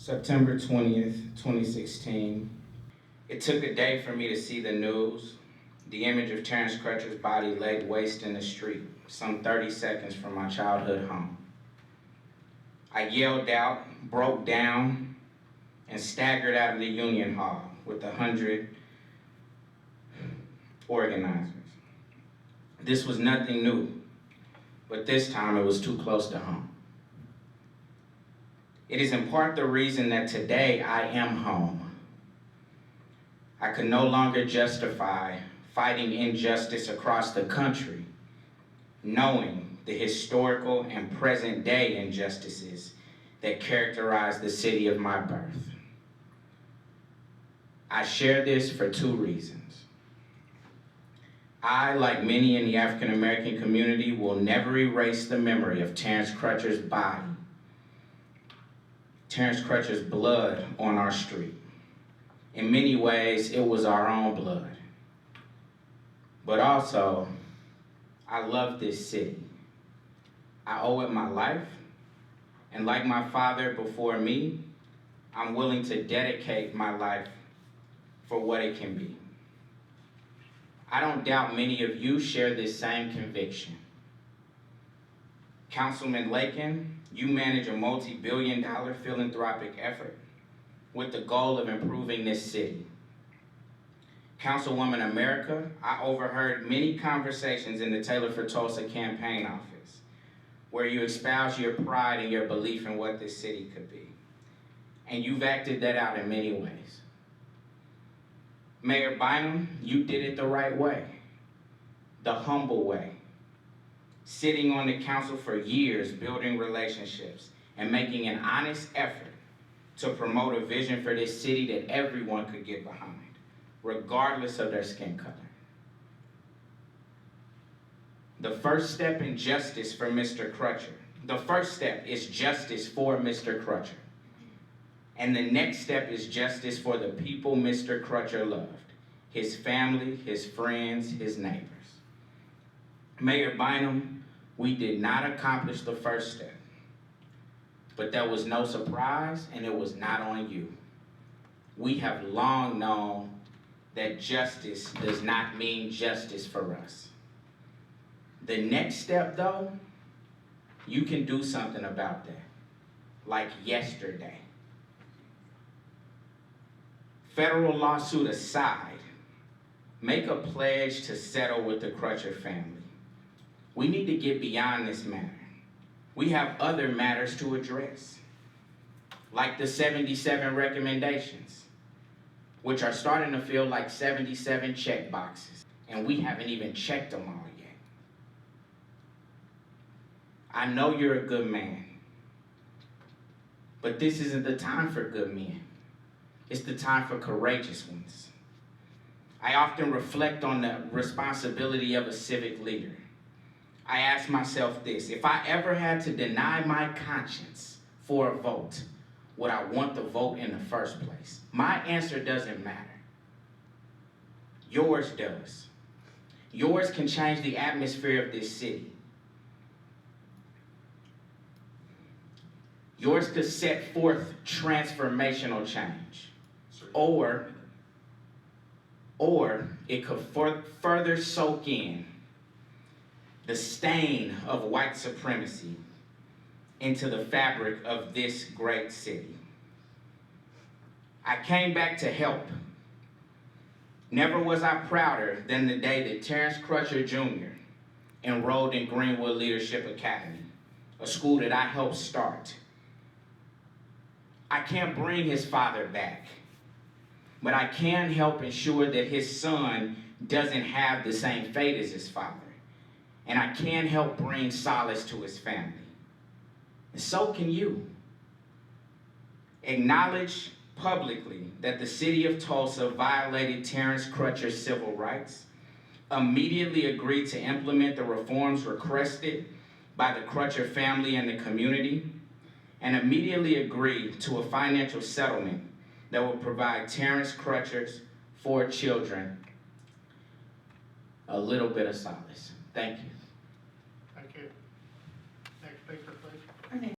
September 20th, 2016. It took a day for me to see the news. The image of Terence Crutcher's body laid waste in the street, some 30 seconds from my childhood home. I yelled out, broke down, and staggered out of the Union Hall with 100 organizers. This was nothing new, but this time it was too close to home. It is in part the reason that today I am home. I could no longer justify fighting injustice across the country, knowing the historical and present day injustices that characterize the city of my birth. I share this for two reasons. I, like many in the African American community, will never erase the memory of Terence Crutcher's body, Terence Crutcher's blood on our street. In many ways, it was our own blood. But also, I love this city. I owe it my life, and like my father before me, I'm willing to dedicate my life for what it can be. I don't doubt many of you share this same conviction. Councilman Lakin, you manage a multi-billion-dollar philanthropic effort with the goal of improving this city. Councilwoman America, I overheard many conversations in the Taylor for Tulsa campaign office where you espouse your pride and your belief in what this city could be. And you've acted that out in many ways. Mayor Bynum, you did it the right way, the humble way, sitting on the council for years, building relationships and making an honest effort to promote a vision for this city that everyone could get behind, regardless of their skin color. The first step in justice for Mr. Crutcher, the first step is justice for Mr. Crutcher. And the next step is justice for the people Mr. Crutcher loved, his family, his friends, his neighbors. Mayor Bynum, we did not accomplish the first step, but that was no surprise and it was not on you. We have long known that justice does not mean justice for us. The next step though, you can do something about that, like yesterday. Federal lawsuit aside, make a pledge to settle with the Crutcher family. We need to get beyond this matter. We have other matters to address, like the 77 recommendations, which are starting to feel like 77 check boxes, and we haven't even checked them all yet. I know you're a good man, but this isn't the time for good men. It's the time for courageous ones. I often reflect on the responsibility of a civic leader. I ask myself this: if I ever had to deny my conscience for a vote, would I want the vote in the first place? My answer doesn't matter. Yours does. Yours can change the atmosphere of this city. Yours could set forth transformational change. Or it could further soak in the stain of white supremacy into the fabric of this great city. I came back to help. Never was I prouder than the day that Terence Crutcher Jr. enrolled in Greenwood Leadership Academy, a school that I helped start. I can't bring his father back, but I can help ensure that his son doesn't have the same fate as his father. And I can help bring solace to his family. And so can you. Acknowledge publicly that the city of Tulsa violated Terence Crutcher's civil rights. Immediately agree to implement the reforms requested by the Crutcher family and the community. And immediately agree to a financial settlement that will provide Terence Crutcher's 4 children a little bit of solace. Thank you. Thank you. Next speaker, please.